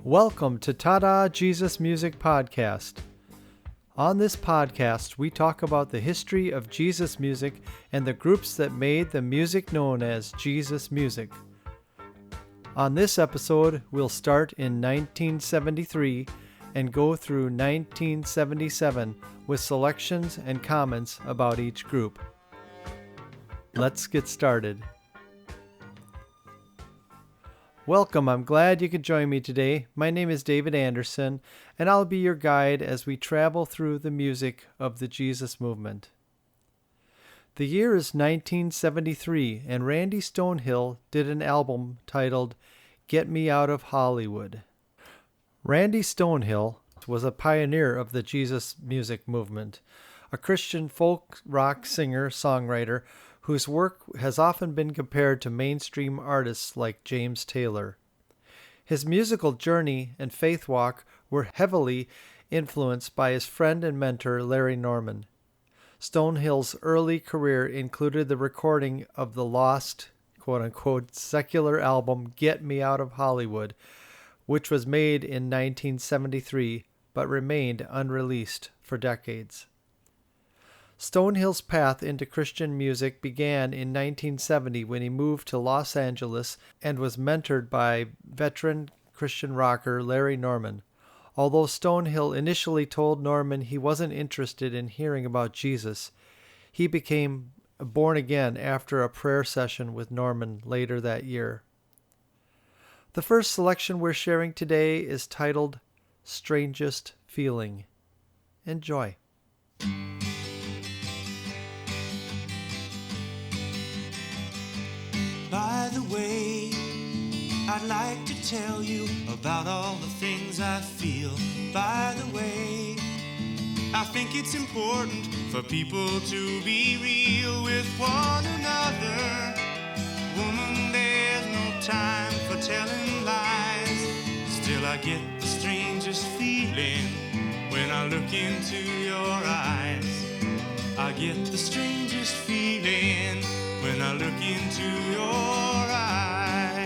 Welcome to Tada Jesus Music Podcast. On this podcast, we talk about the history of Jesus music and the groups that made the music known as Jesus music. On this episode, we'll start in 1973 and go through 1977 with selections and comments about each group. Let's get started. Welcome, I'm glad you could join me today. My name is David Anderson, and I'll be your guide as we travel through the music of the Jesus movement. The year is 1973, and Randy Stonehill did an album titled Get Me Out of Hollywood. Randy Stonehill was a pioneer of the Jesus music movement, a Christian folk rock singer-songwriter whose work has often been compared to mainstream artists like James Taylor. His musical journey and faith walk were heavily influenced by his friend and mentor Larry Norman. Stonehill's early career included the recording of the lost, quote-unquote, secular album Get Me Out of Hollywood, which was made in 1973 but remained unreleased for decades. Stonehill's path into Christian music began in 1970 when he moved to Los Angeles and was mentored by veteran Christian rocker Larry Norman. Although Stonehill initially told Norman he wasn't interested in hearing about Jesus, he became born again after a prayer session with Norman later that year. The first selection we're sharing today is titled Strangest Feeling. Enjoy. By the way, I'd like to tell you about all the things I feel. By the way, I think it's important for people to be real with one another. Woman, there's no time for telling lies. Still, I get the strangest feeling when I look into your eyes. I get the strangest feeling when I look into your eyes.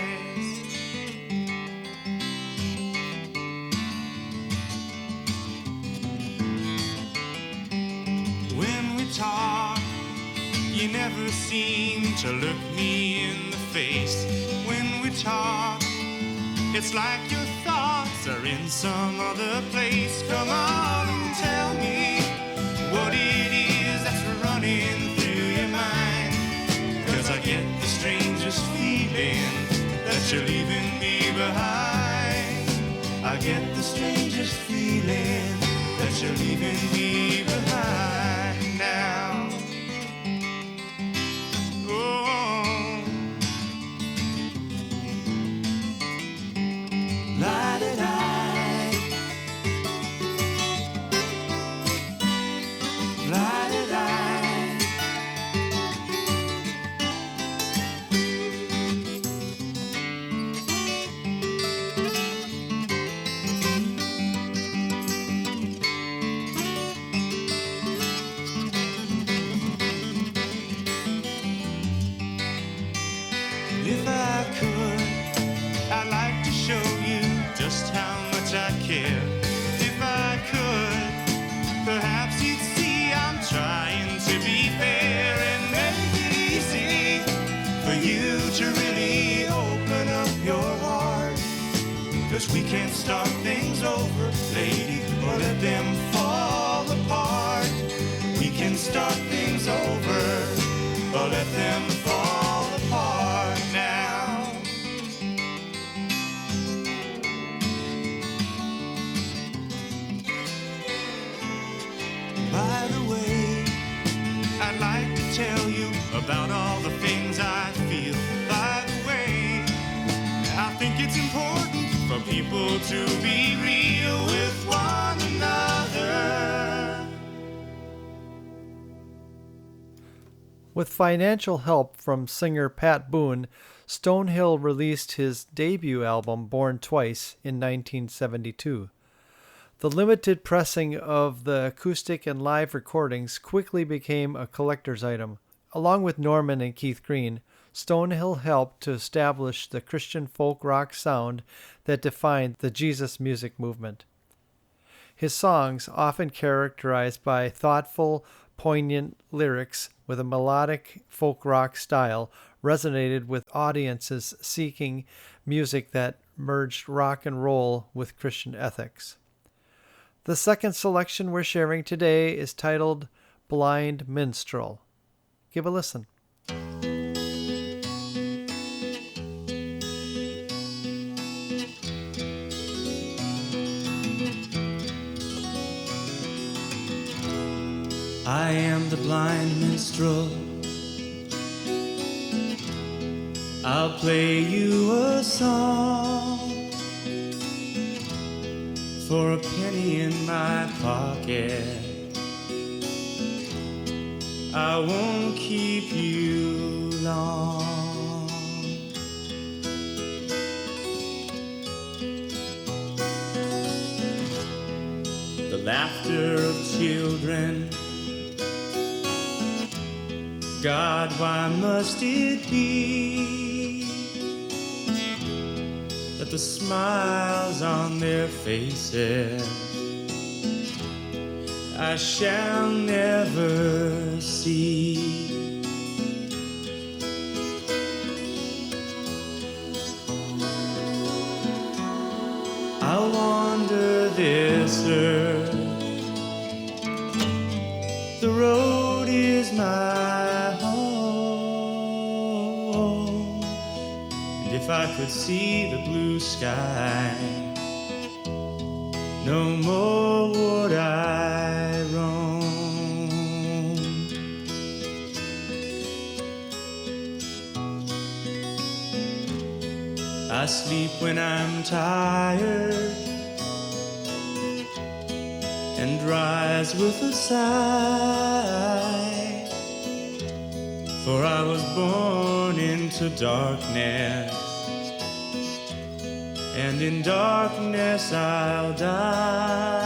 When we talk, you never seem to look me in the face. When we talk, it's like your thoughts are in some other place. Come on and tell me what it is that's running through your mind. 'Cause I get the strangest feeling that you're leaving me behind. I get the strangest feeling that you're leaving me behind now. Oh, la-da-da, la-da-da. If I could, I'd like to show you just how much I care. If I could, perhaps you'd see I'm trying to be fair and make it easy for you to really open up your heart. 'Cause we can't start things over, lady, or let them fall apart. We can start things over, or let them fall apart now. By the way, I'd like to tell you about all the things I feel. By the way, I think it's important for people to be real with one another. With financial help from singer Pat Boone, Stonehill released his debut album Born Twice in 1972. The limited pressing of the acoustic and live recordings quickly became a collector's item. Along with Norman and Keith Green, Stonehill helped to establish the Christian folk rock sound that defined the Jesus music movement. His songs, often characterized by thoughtful, poignant lyrics with a melodic folk rock style, resonated with audiences seeking music that merged rock and roll with Christian ethics. The second selection we're sharing today is titled Blind Minstrel. Give a listen. I am the blind minstrel. I'll play you a song for a penny in my pocket. I won't keep you long. The laughter of children, God, why must it be that the smiles on their faces I shall never see? I'll wander this earth, the road is my home, and if I could see the blue sky, no more would I roam. I sleep when I'm tired and rise with a sigh, for I was born into darkness, and in darkness I'll die.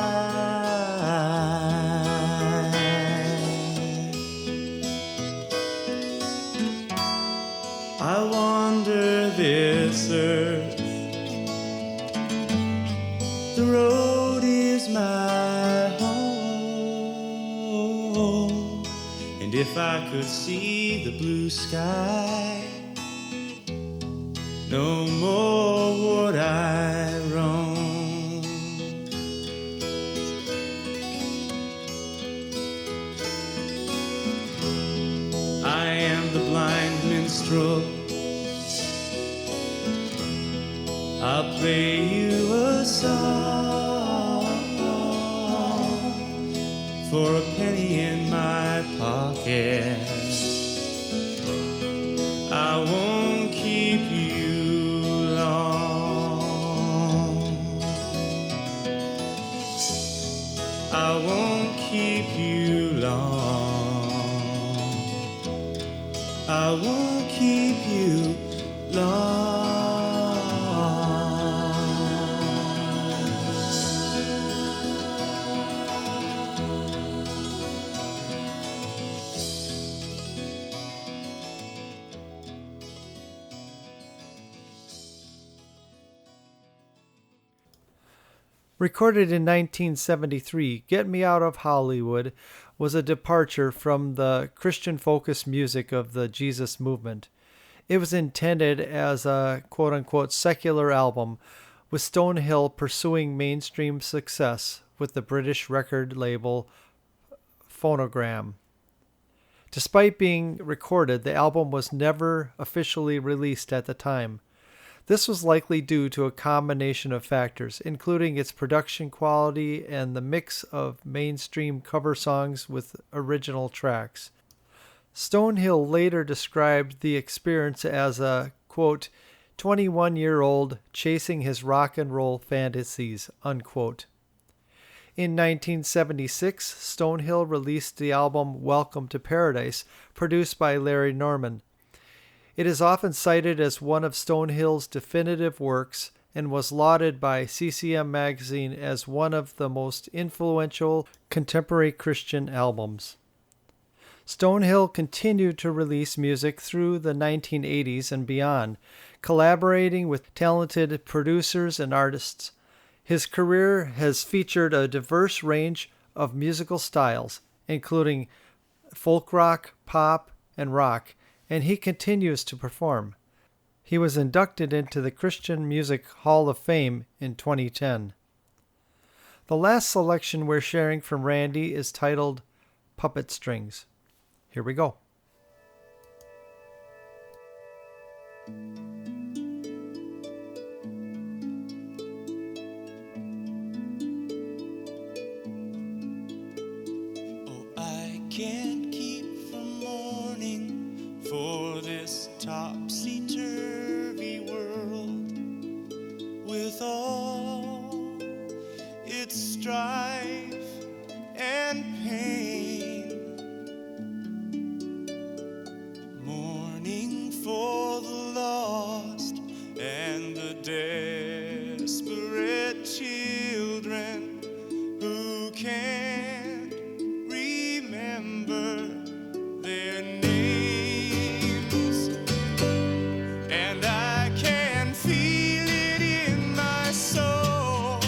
I wander this earth, the road is my home, and if I could see the blue sky, no more would I roam. I am the blind minstrel. I'll play you a song for a penny in my pocket. I won't keep you long. I won't keep you long. I won't keep you long. Recorded in 1973, Get Me Out of Hollywood was a departure from the Christian-focused music of the Jesus movement. It was intended as a quote-unquote secular album, with Stonehill pursuing mainstream success with the British record label Phonogram. Despite being recorded, the album was never officially released at the time. This was likely due to a combination of factors, including its production quality and the mix of mainstream cover songs with original tracks. Stonehill later described the experience as a, quote, 21-year-old chasing his rock and roll fantasies, unquote. In 1976, Stonehill released the album Welcome to Paradise, produced by Larry Norman. It is often cited as one of Stonehill's definitive works and was lauded by CCM magazine as one of the most influential contemporary Christian albums. Stonehill continued to release music through the 1980s and beyond, collaborating with talented producers and artists. His career has featured a diverse range of musical styles, including folk rock, pop, and rock, and he continues to perform. He was inducted into the Christian Music Hall of Fame in 2010. The last selection we're sharing from Randy is titled Puppet Strings. Here we go. Oh, I can't keep from mourning for this topsy-turvy world with all its strife and pain. Mourning for the lost and the desperate children who can't remember their names. And I can feel it in my soul.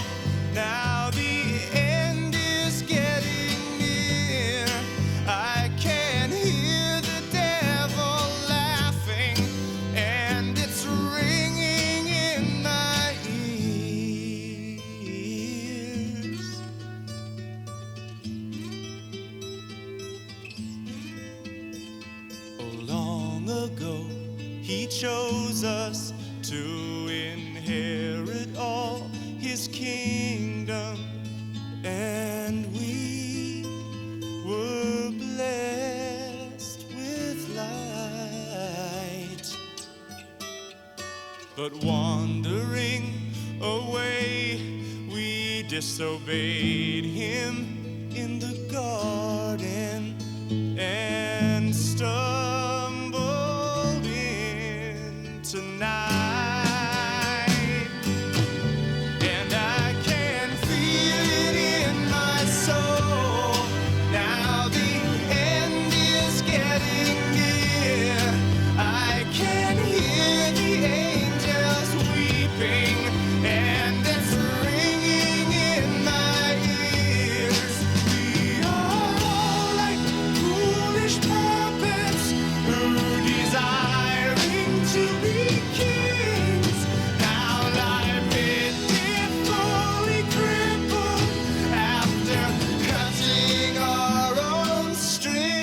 Now the end is getting near. I can hear the devil laughing, and it's ringing in my ears. Oh, long ago, he chose us to inherit all his kingdom, and we were blessed with light. But wandering away, we disobeyed him in the garden and stumbled into night. And I can feel it in my soul. Now the end is getting near. I can hear the angels weeping, and it's ringing in my ears. We are all like foolish puppets who desiring to be kings. Now lie pitifully crippled after cutting our own strings.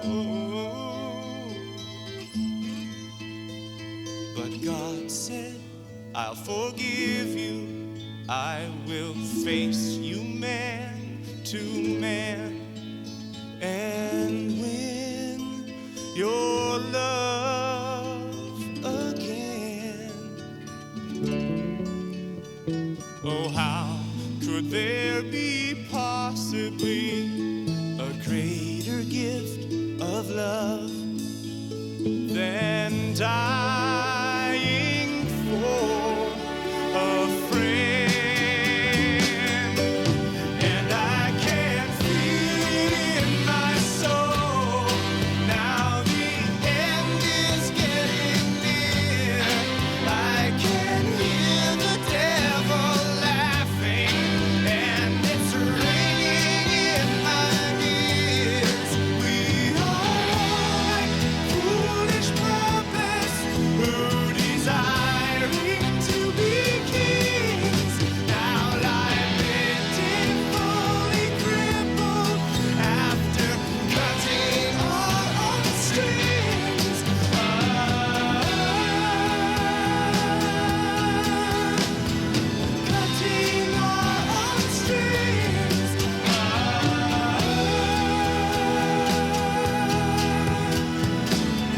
Oh. But God said, I'll forgive you. I will face you man to man and win your love again. Oh, how could there be possibly a greater gift of love than dying for a friend? And I can feel it in my soul. Now the end is getting near. I can hear the devil laughing, and it's ringing in my ears. We are like foolish puppets who desiring to be kings. Now lie pitifully crippled after cutting our own strings. Cutting our own strings.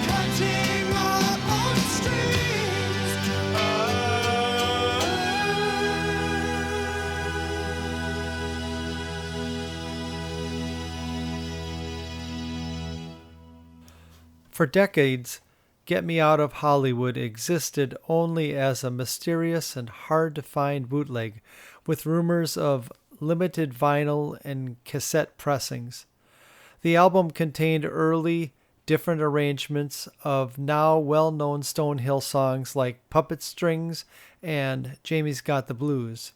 Cutting our own strings. For decades, Get Me Out of Hollywood existed only as a mysterious and hard to find bootleg, with rumors of limited vinyl and cassette pressings. The album contained early, different arrangements of now well-known Stonehill songs like Puppet Strings and Jamie's Got the Blues.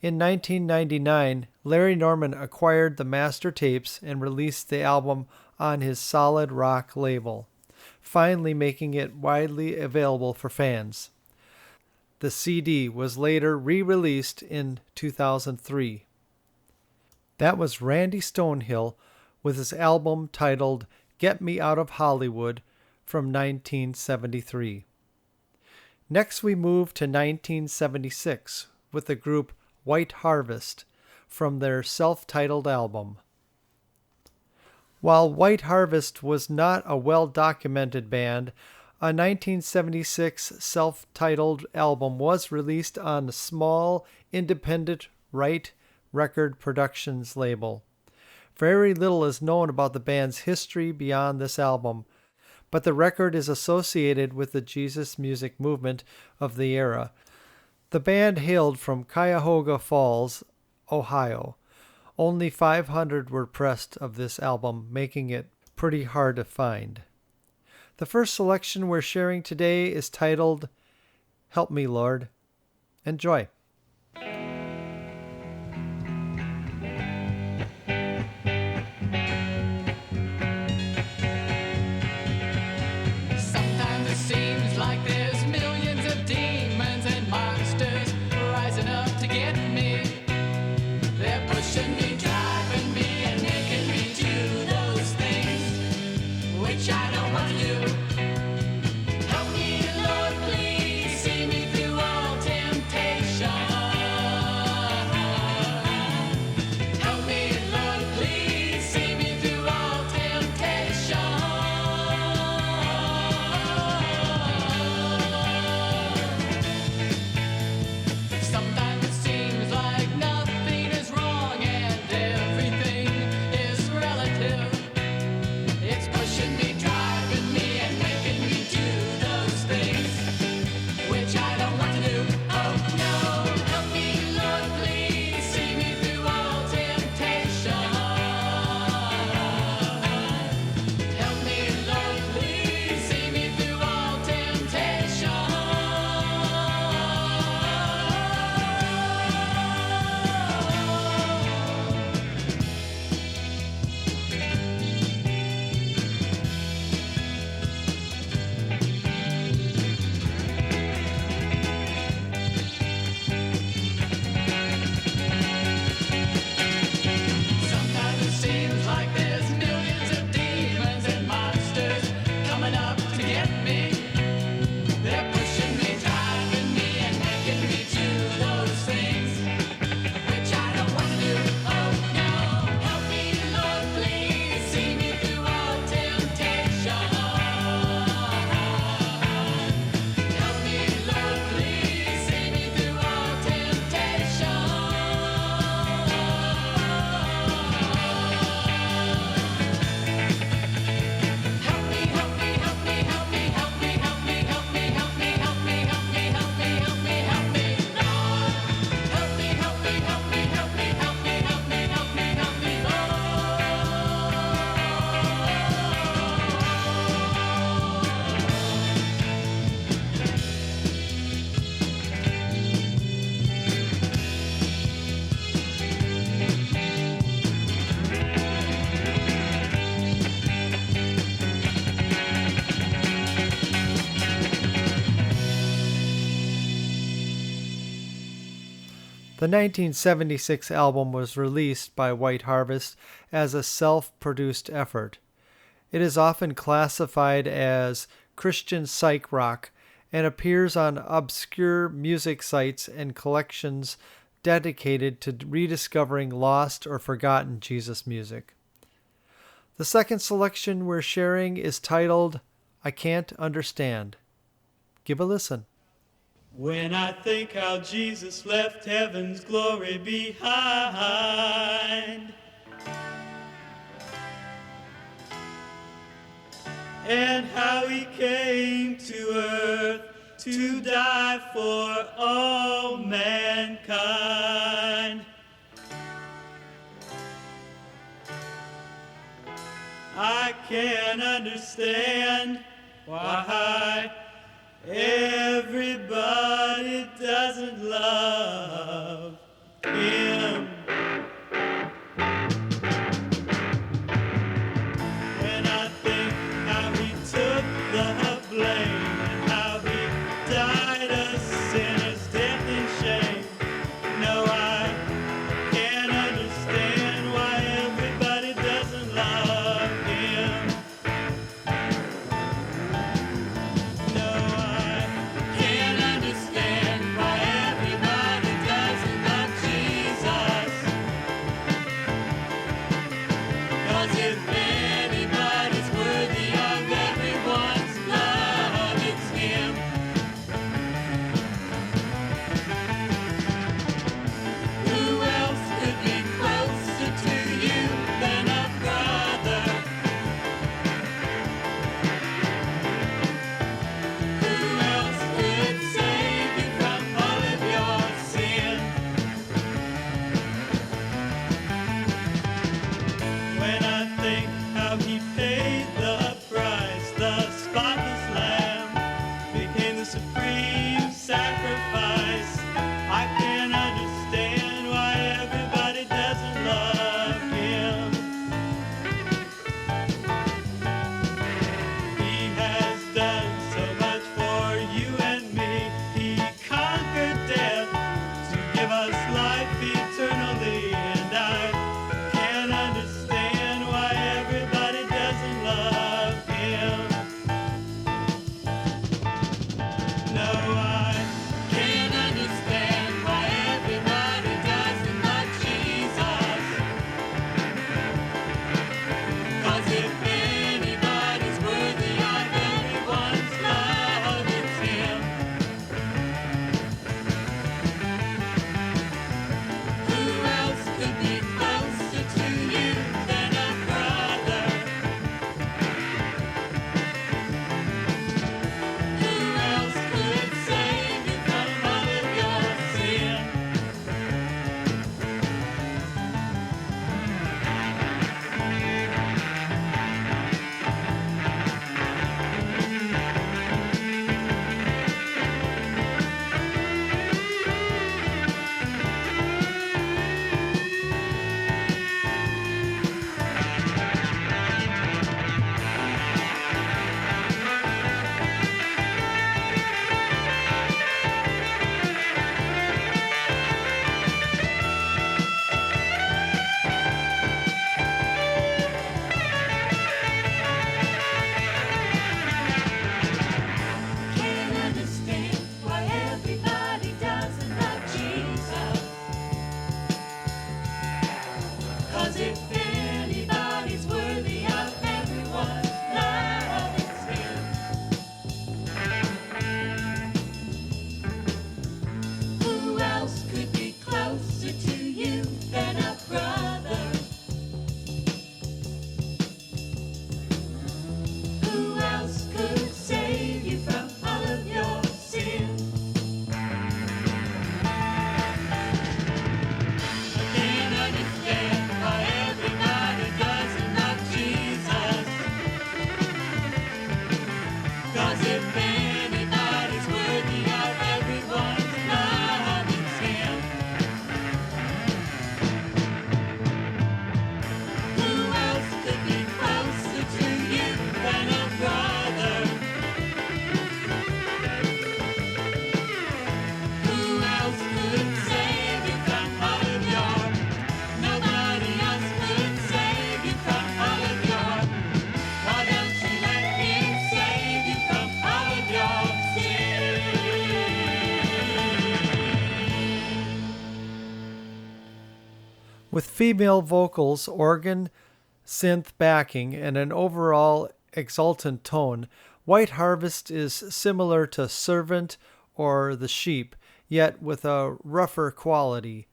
In 1999, Larry Norman acquired the master tapes and released the album on his Solid Rock label, finally making it widely available for fans. The CD was later re-released in 2003. That was Randy Stonehill with his album titled Get Me Out of Hollywood from 1973. Next we move to 1976 with the group White Harvest from their self-titled album. While White Harvest was not a well-documented band, a 1976 self-titled album was released on the small, independent Right Record Productions label. Very little is known about the band's history beyond this album, but the record is associated with the Jesus music movement of the era. The band hailed from Cuyahoga Falls, Ohio. Only 500 were pressed of this album, making it pretty hard to find. The first selection we're sharing today is titled Help Me, Lord. Enjoy. Sometimes it seems like there's millions of demons and monsters rising up to get me. They're pushing me, driving me, and making me do those things which I don't want to do. Help me, Lord, please see me through all temptation. Help me, Lord, please see me through all temptation. Sometimes it seems like nothing is wrong and everything is relative. It's pushing me, driving me, and making me do those things which I don't want to do. Oh no, help me, Lord, please see me through all temptation. Help me, Lord, please see me through all temptation. Sometimes it seems like there's millions of demons and monsters coming up to get me. They're pushing me, driving me, and making me do those things which I don't want to do. Oh no, help me, Lord, please see me through all temptation. Help me, Lord, please see me through all temptation. Help me, help me, help me, help me, help me, help me, help me, help me, help me, help me, help me, help me, help me, Lord. Help me, help me, help me, help me, help me, help me, help me, help me, The 1976 album was released by White Harvest as a self-produced effort. It is often classified as Christian psych rock and appears on obscure music sites and collections dedicated to rediscovering lost or forgotten Jesus music. The second selection we're sharing is titled I Can't Understand. Give a listen. When I think how Jesus left heaven's glory behind, and how he came to earth to die for all mankind, can't understand why everybody doesn't love him. When I think how he took the blame and how he died a sinner's death and shame. No, I can't understand why everybody doesn't love him. No, I can't understand why everybody doesn't love Jesus. 'Cause if anybody's worthy of everyone's love, it's him. Who else could be closer to you than a brother? Who else could save you from all of your sin? When I think how he paid the price, the spotless lamb became the supreme sacrifice. I can't understand why everybody doesn't love him. He has done so much for you and me. He conquered death to give us life eternally, and I can't understand why everybody doesn't love him. No, I can't understand why everybody doesn't love Jesus. 'Cause if anybody's worthy of everyone's love, it's him. Who else could be closer to you than a brother? Who else could save you from all of your sin? Can't understand why everybody doesn't love Jesus. 'Cause if anybody's worthy of everyone's love, it's him. Who else could be closer to you than a brother? Who else could save you from all of your sin? I can't understand why everybody doesn't love Jesus. 'Cause if anybody's worthy of everyone's love, it's him. Who else could be closer to you than a brother? Who else could save you from all of your? Nobody else could save you from all of your. Why don't you let him save you from all of your sin? With female vocals, organ, synth backing, and an overall exultant tone, White Harvest is similar to Servant or The Sheep, yet with a rougher quality.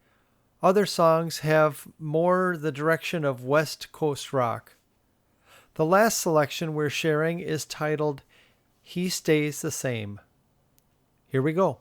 Other songs have more the direction of West Coast rock. The last selection we're sharing is titled He Stays the Same. Here we go.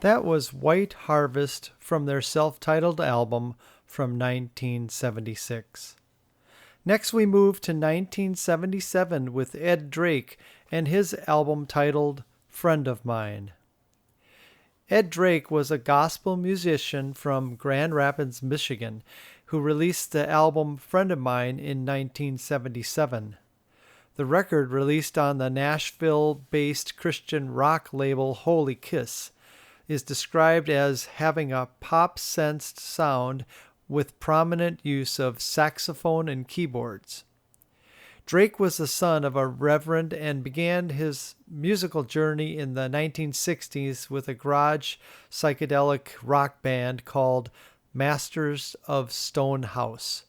That was White Harvest from their self-titled album from 1976. Next we move to 1977 with Ed Drake and his album titled Friend of Mine. Ed Drake was a gospel musician from Grand Rapids, Michigan, who released the album Friend of Mine in 1977. The record, released on the Nashville-based Christian rock label Holy Kiss, is described as having a pop-sensed sound with prominent use of saxophone and keyboards. Drake was the son of a reverend and began his musical journey in the 1960s with a garage psychedelic rock band called Masters of Stonehill.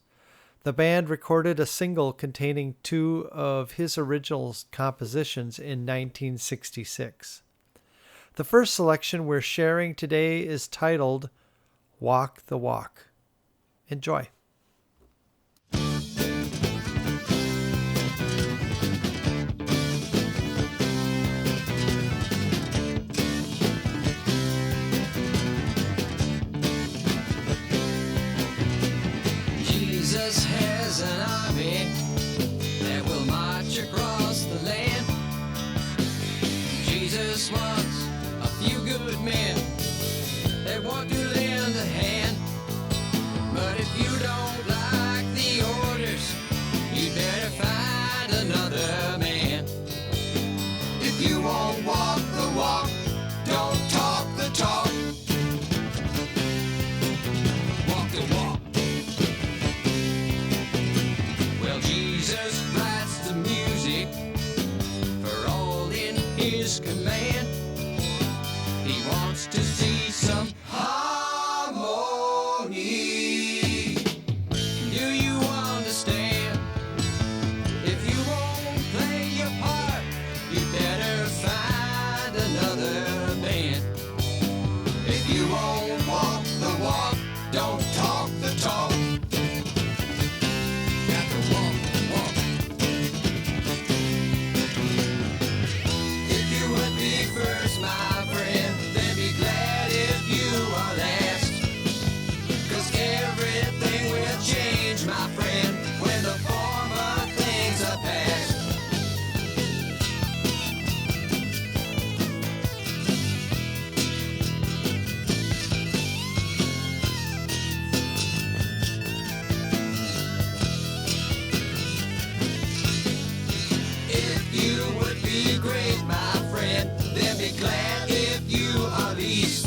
The band recorded a single containing two of his original compositions in 1966. The first selection we're sharing today is titled Walk the Walk. Enjoy. Jesus has an army that will march across the land. Jesus wants a few good men that want to lend a hand. But if you don't like the orders, you better find another man. If you won't walk the walk, don't talk the talk. Walk the walk. Well, Jesus writes the music for all in his command. He wants to see some harmony. Do you understand? If you won't play your part, you better find another band. If you won't walk the walk, don't talk the talk. Got to walk the walk. If you would be first, my friend, then be glad if you are last. 'Cause everything will change, my friend, when the former things are past. If you would be great, my friend, then be glad if you are least.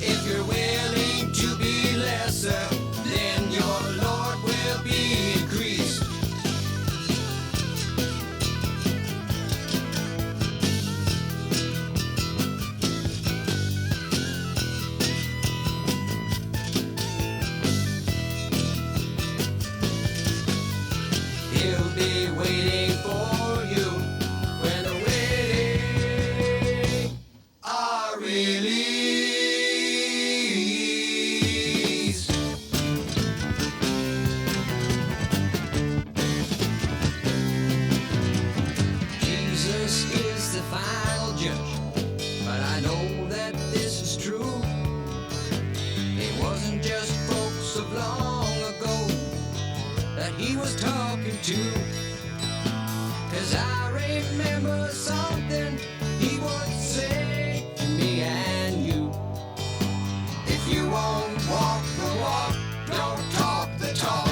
If you're willing to be lesser, then your Lord will be increased. He'll be waiting for you when the waiting are released. Jesus is the final judge, but I know that this is true. It wasn't just folks of long ago that he was talking to. 'Cause I remember something he would say to me and you. If you won't walk the walk, don't talk the talk.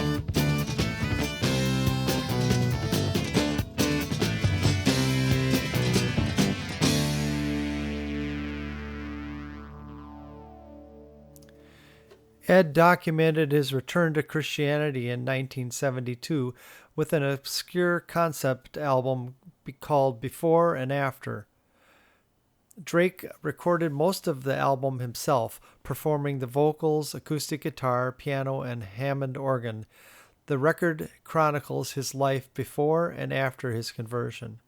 Ed documented his return to Christianity in 1972 with an obscure concept album called Before and After. Drake recorded most of the album himself, performing the vocals, acoustic guitar, piano, and Hammond organ. The record chronicles his life before and after his conversion.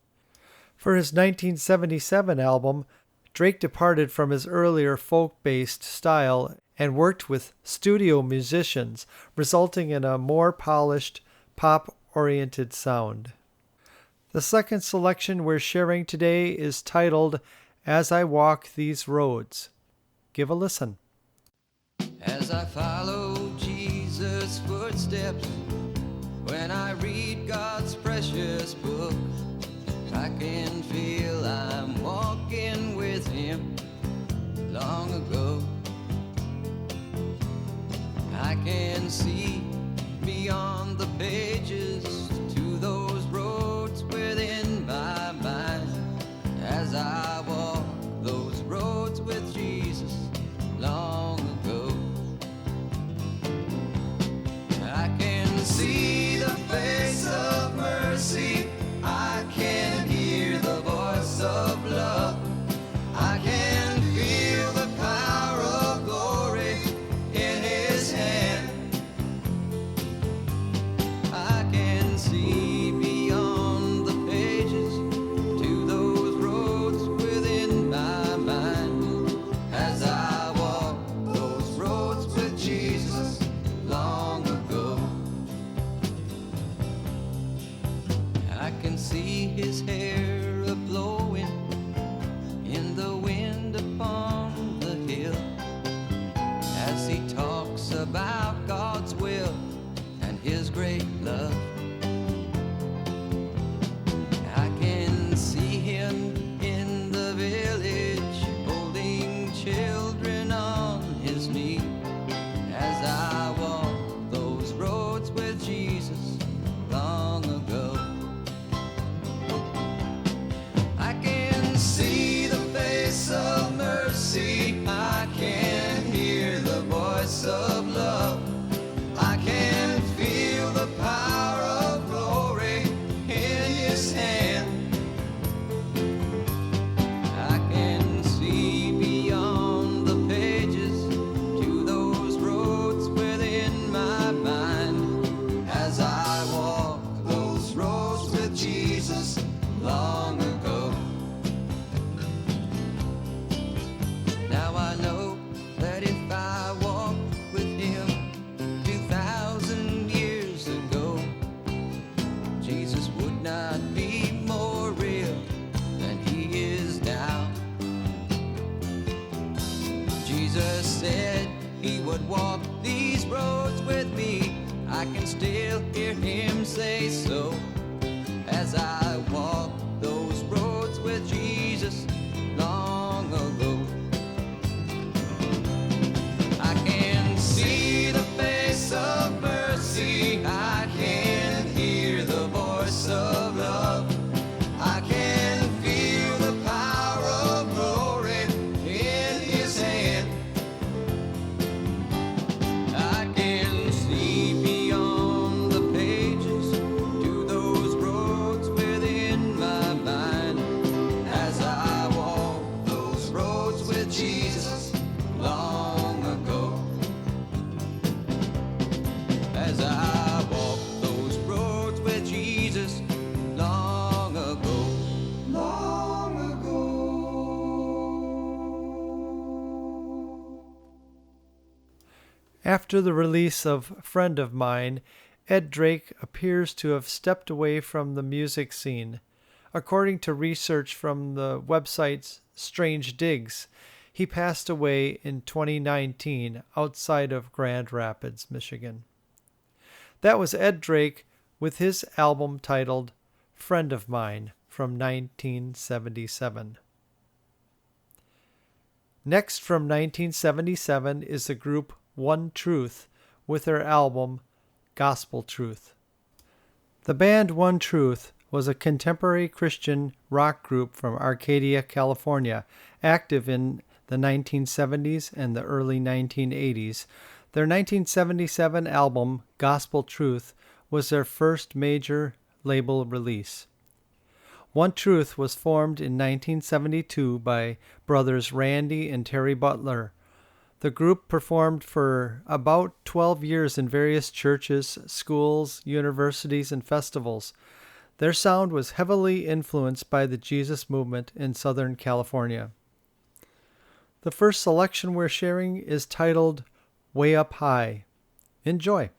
For his 1977 album, Drake departed from his earlier folk-based style and worked with studio musicians, resulting in a more polished, pop-oriented sound. The second selection we're sharing today is titled As I Walk These Roads. Give a listen. As I follow Jesus' footsteps, when I read God's precious book, I can feel I'm walking with Him long ago. I can see beyond the pages to those roads within my mind. As I walk those roads with Jesus long ago, I can see the face of mercy, I can hear the voice of love, I can feel the power of glory in His hand. I can see beyond the pages to those roads within my mind. As I walk those roads with Jesus long ago, I can see His hair a-blowing in the wind upon the hill, as He talks about God's will and His great love. I can see Him in the village holding children on His knee, as I walk those roads with Jesus long ago. I can see the face of mercy, I can hear the voice of love, I can feel the power of glory in His hand. I can see beyond the pages to those roads within my mind, as I walk those roads with Jesus long ago. Now I know that if I walk with Him 2,000 years ago, Jesus would not be more real than He is now. Jesus said He would walk these roads with me. I can still hear Him say so, as I walk those roads with Jesus long ago. I can see the face of mercy, I can hear the voice of love, I can feel the power of glory in His hand. I can see beyond the pages to those roads within my mind, as I walk those roads with Jesus long ago. As I walk those roads with Jesus long ago, long ago. After the release of Friend of Mine, Ed Drake appears to have stepped away from the music scene. According to research from the website Strange Digs, he passed away in 2019 outside of Grand Rapids, Michigan. That was Ed Drake with his album titled Friend of Mine from 1977. Next from 1977 is the group One Truth with their album Gospel Truth. The band One Truth was a contemporary Christian rock group from Arcadia, California, active in the 1970s and the early 1980s. Their 1977 album, Gospel Truth, was their first major label release. One Truth was formed in 1972 by brothers Randy and Terry Butler. The group performed for about 12 years in various churches, schools, universities, and festivals. Their sound was heavily influenced by the Jesus movement in Southern California. The first selection we're sharing is titled Way Up High. Enjoy.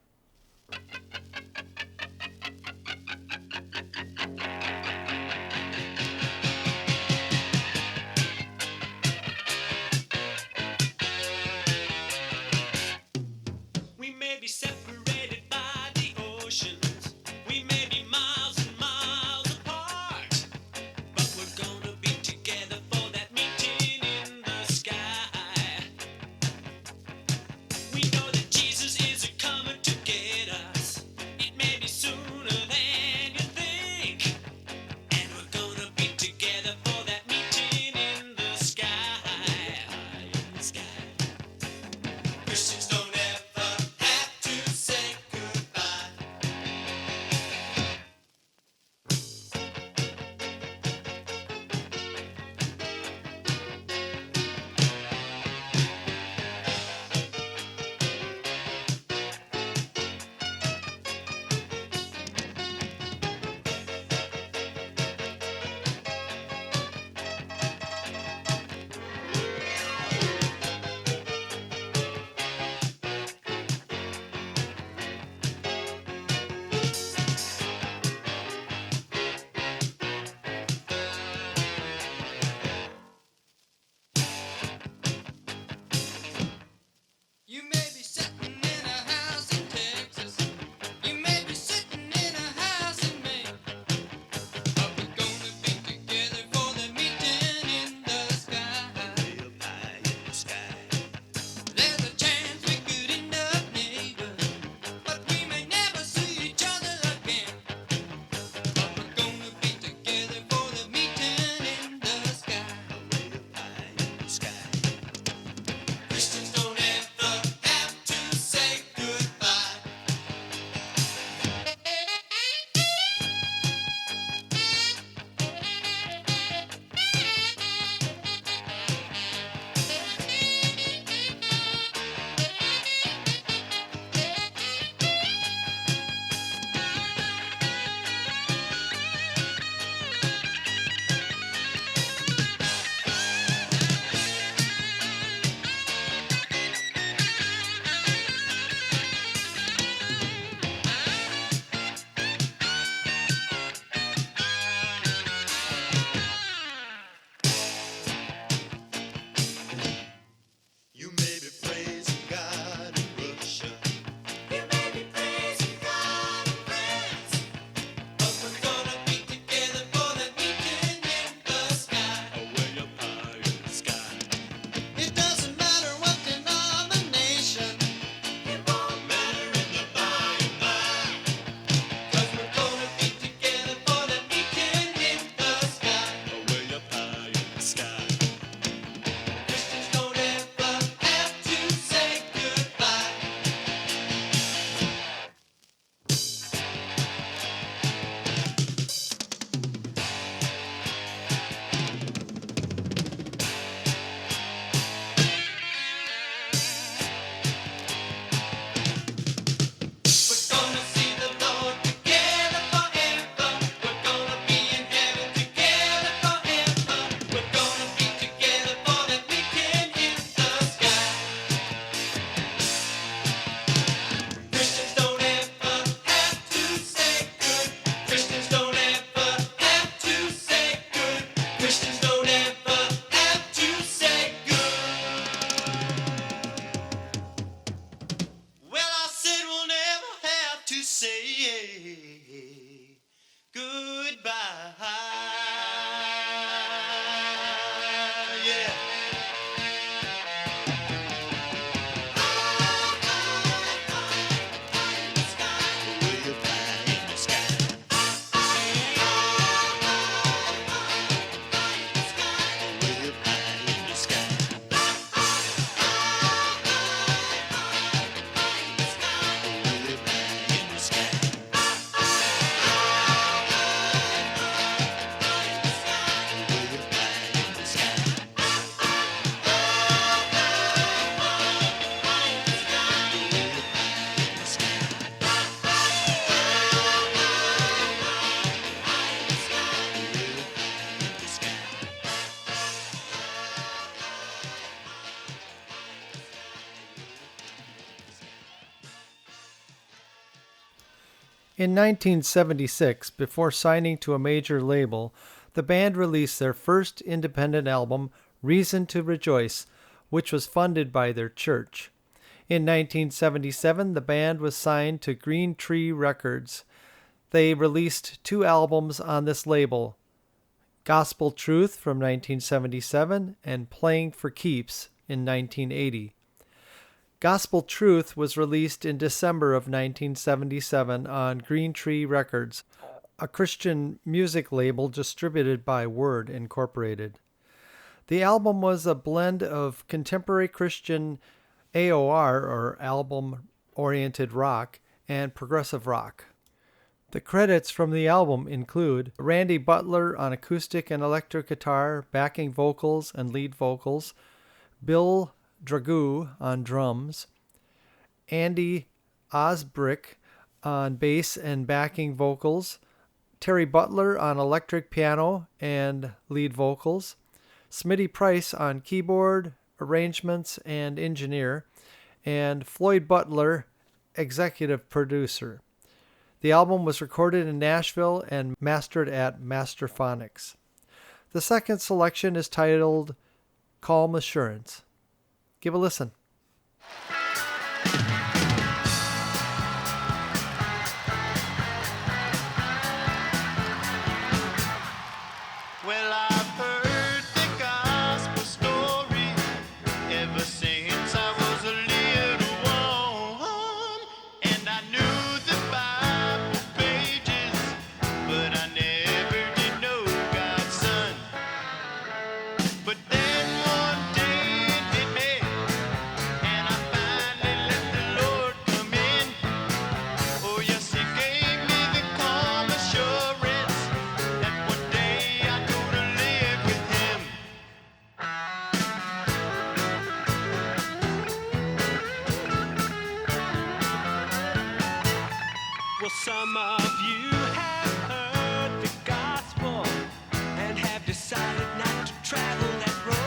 In 1976, before signing to a major label, the band released their first independent album, Reason to Rejoice, which was funded by their church. In 1977, the band was signed to Green Tree Records. They released 2 albums on this label, Gospel Truth from 1977 and Playing for Keeps in 1980. Gospel Truth was released in December of 1977 on Green Tree Records, a Christian music label distributed by Word Incorporated. The album was a blend of contemporary Christian AOR, or album-oriented rock, and progressive rock. The credits from the album include Randy Butler on acoustic and electric guitar, backing vocals and lead vocals, Bill Dragoo on drums, Andy Osbrick on bass and backing vocals, Terry Butler on electric piano and lead vocals, Smitty Price on keyboard, arrangements, and engineer, and Floyd Butler, executive producer. The album was recorded in Nashville and mastered at Masterphonics. The second selection is titled Calm Assurance. Give a listen. Well, I've heard the gospel story ever since I was a little one, and I knew the Bible pages, but I never did know God's Son. But then one day it hit me, and I finally let the Lord come in. Oh yes, He gave me the calm assurance that one day I'd go to live with Him. Well, some of you have heard the gospel and have decided not to travel that road.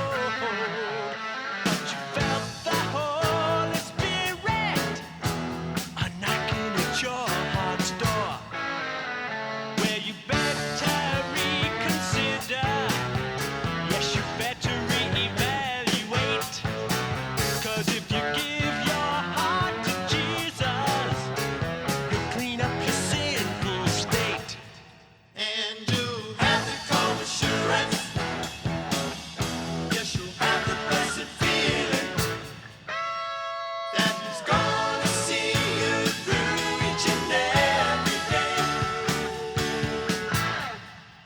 But you felt the Holy Spirit a knocking at your heart's door. Well, you better reconsider. Yes, you better reevaluate. 'Cause if you give your heart to Jesus, He'll clean up your sinful state. And you'll have the calm assurance. Yes, you'll have the blessed feeling that He's gonna see you through each and every day.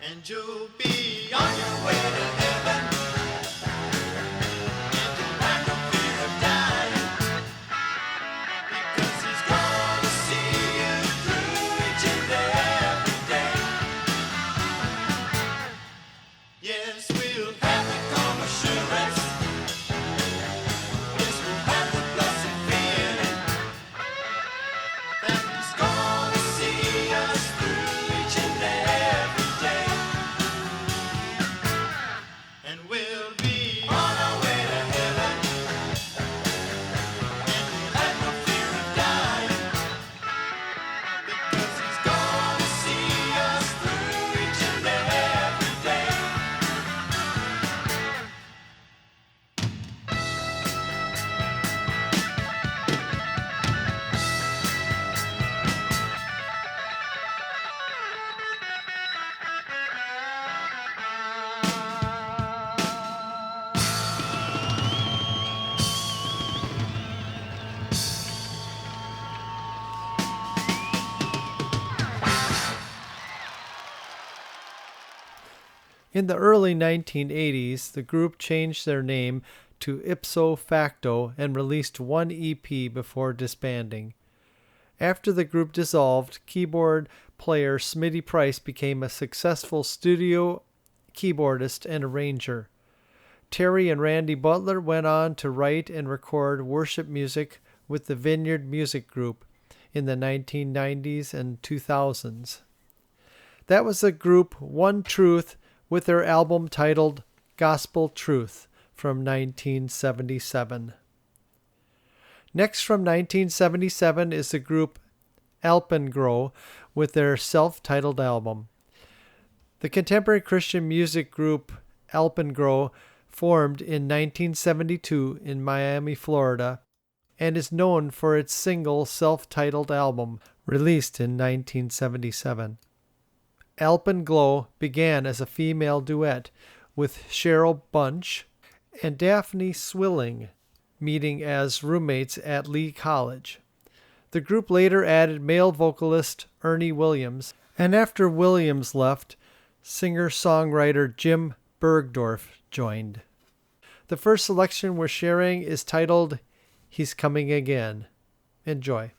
And you'll be on your way to heaven. And you'll have no fear of dying, because He's gonna see you through each and every day. Yes, we'll have the calm assurance. Yes, we'll have the blessed feeling that He's gonna see us through each and every day. And we'll be on our way to heaven. And we'll have no fear of dying, because He's gonna see us through each and every day. In the early 1980s, the group changed their name to Ipso Facto and released 1 EP before disbanding. After the group dissolved, keyboard player Smitty Price became a successful studio keyboardist and arranger. Terry and Randy Butler went on to write and record worship music with the Vineyard Music Group in the 1990s and 2000s. That was the group One Truth with their album titled Gospel Truth from 1977. Next from 1977 is the group Alpenglow with their self-titled album. The contemporary Christian music group Alpenglow formed in 1972 in Miami, Florida, and is known for its single self-titled album released in 1977. Alpenglow began as a female duet with Cheryl Bunch and Daphne Swilling, meeting as roommates at Lee College. The group later added male vocalist Ernie Williams, and after Williams left, singer-songwriter Jim Bergdorf joined. The first selection we're sharing is titled He's Coming Again. Enjoy.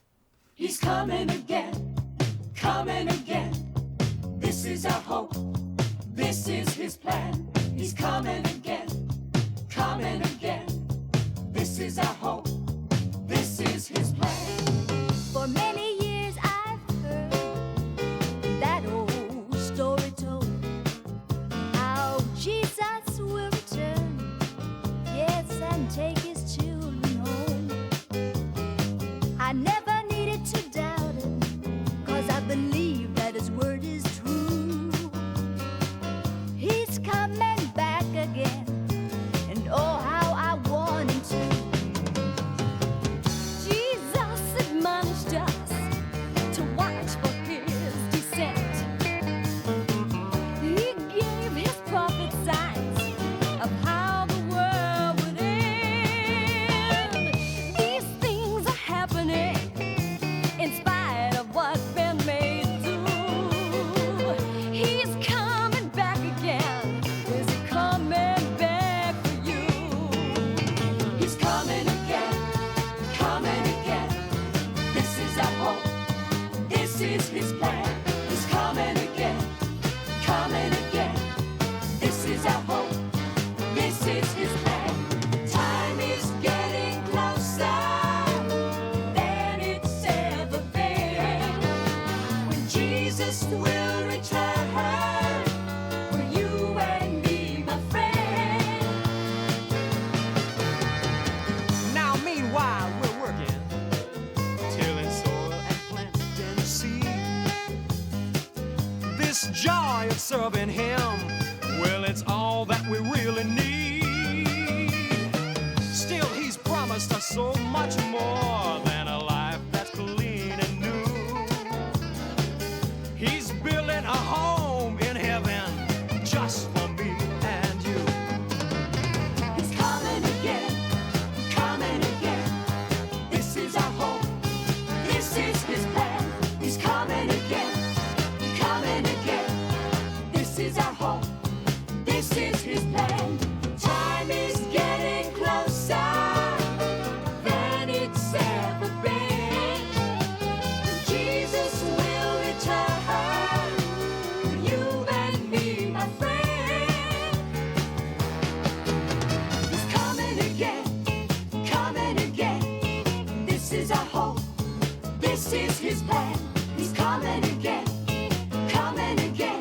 He's coming again, coming again. This is our hope, this is his plan. He's coming again, coming again. This is our hope, this is his plan. For many years I've heard that old story told, how Jesus will return, yes, and take his children home. I never needed to doubt it, 'cause I believe that his word is true. He's coming back again, and oh, how I want him to. Jesus admonished us to watch for his descent. He gave his prophet signs of how the world would end. These things are happening in spite of what man may do. He's coming back again. Is he coming back for you? He's coming again, coming again. This is our hope, this is his plan. He's coming again, coming again. This is our hope, this is his plan. Time is getting closer than it's ever been, when Jesus will return for you and me, my friend. Now, meanwhile, we're working, tilling soil and planting seed. This joy of serving Him, well, it's all that we really need. Still, He's promised us so much more than a life that's clean and new. He's building a home in heaven just for me and you. He's coming again, coming again. This is our hope, this is his plan. He's coming again, coming again. This is our hope, this is his plan. Time is getting closer than it's ever been, when Jesus will return for you and me, my friend. He's coming again, coming again. This is our hope, this is his plan. He's coming again, coming again.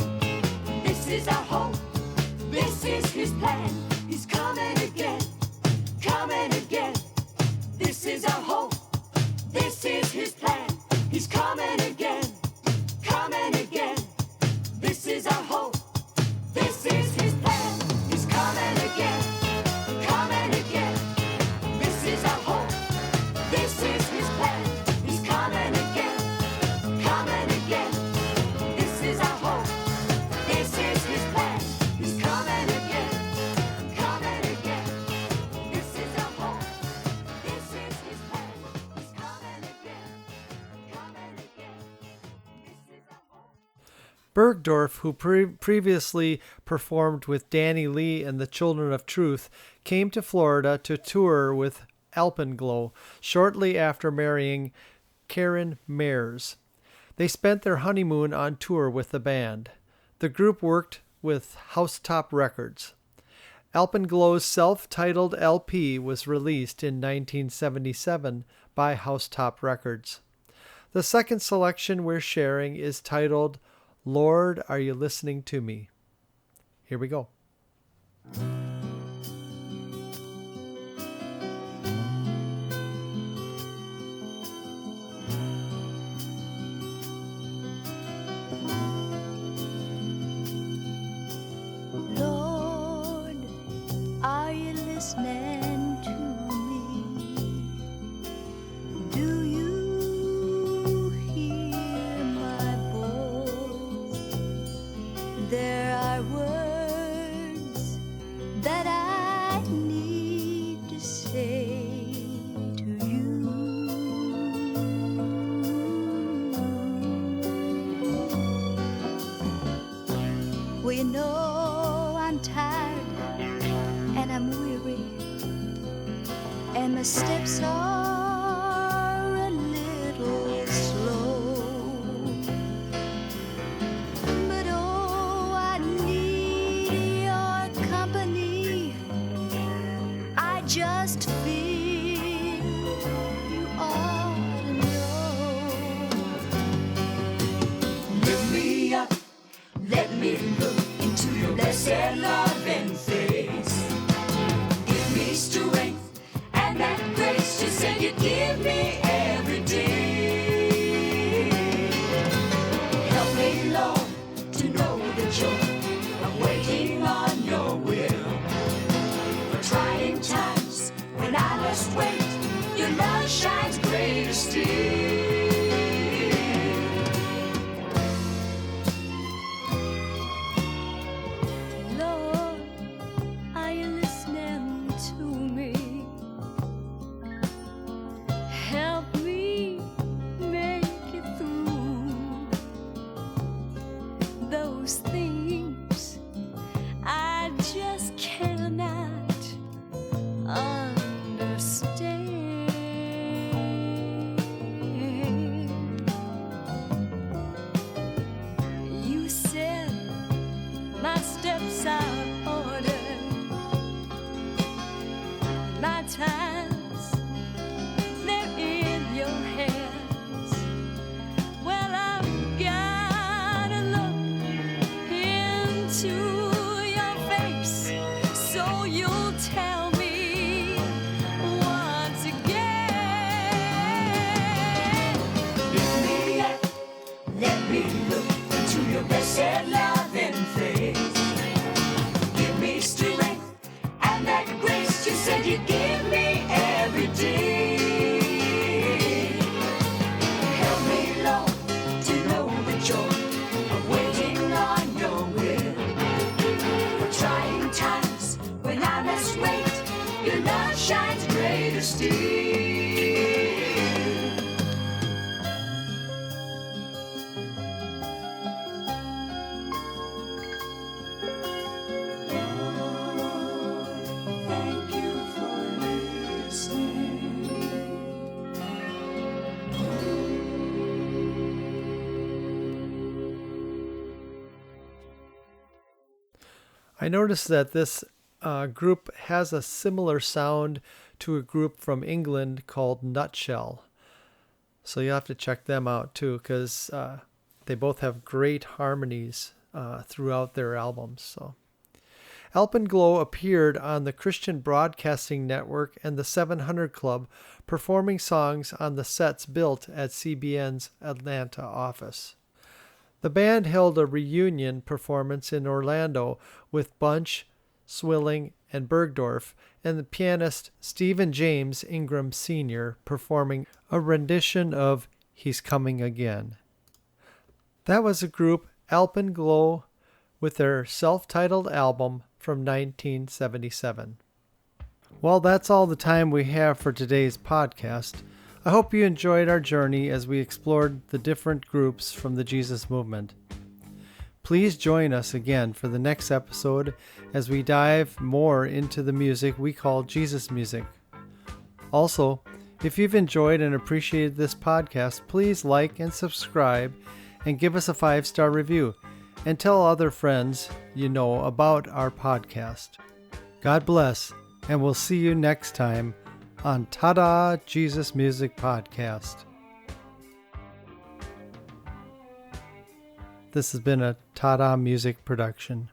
This is our hope, this is his plan. He's coming again, coming again. This is our hope, this is his plan. He's coming again, coming again. This is our hope, this is his plan. He's coming again, coming again. This is our hope, this is his plan. He's coming again, coming again. This is our hope, this is his plan. He's coming again, coming again. This is our hope, this is his plan. He's coming again, coming again. This is our hope. Bergdorf, who previously performed with Danny Lee and the Children of Truth, came to Florida to tour with Alpenglow shortly after marrying Karen Mayers. They spent their honeymoon on tour with the band. The group worked with Housetop Records. Alpenglow's self-titled LP was released in 1977 by Housetop Records. The second selection we're sharing is titled Lord, Are You Listening to Me? Here we go. why my steps are a little slow. But oh, I need your company. I just feel you ought to know. Lift me up, let me look into your blessed loving face. Give me strength and that grace you said you'd give me every day. Help me, Lord, to know the joy of waiting on your will. For trying times when I must wait, your love shines greater still. Lord, are you listening to me? Help me make it through those things I just cannot understand. You said my steps are ordered, my times they're in your hands. Well, I've gotta look into your face so you'll tell me once again. Lift me up, let me look into your blessed loving face. Give me strength and that grace you said you'd give me every day. Help me, Lord, to know the joy of waiting on your will. For trying times when I must wait, your love shines greater still. Thank you for listening. I noticed that this group has a similar sound to a group from England called Nutshell. So you'll have to check them out too, because they both have great harmonies throughout their albums. So Alpenglow appeared on the Christian Broadcasting Network and the 700 Club, performing songs on the sets built at CBN's Atlanta office. The band held a reunion performance in Orlando with Bunch, Swilling, and Bergdorf, and the pianist Stephen James Ingram Sr. performing a rendition of He's Coming Again. That was the group Alpenglow with their self-titled album from 1977. Well, that's all the time we have for today's podcast. I hope you enjoyed our journey as we explored the different groups from the Jesus movement. Please join us again for the next episode as we dive more into the music we call Jesus music. Also, if you've enjoyed and appreciated this podcast, please like and subscribe and give us a 5-star review, and tell other friends you know about our podcast. God bless, and we'll see you next time on Tada Jesus Music Podcast. This has been a Tada Music production.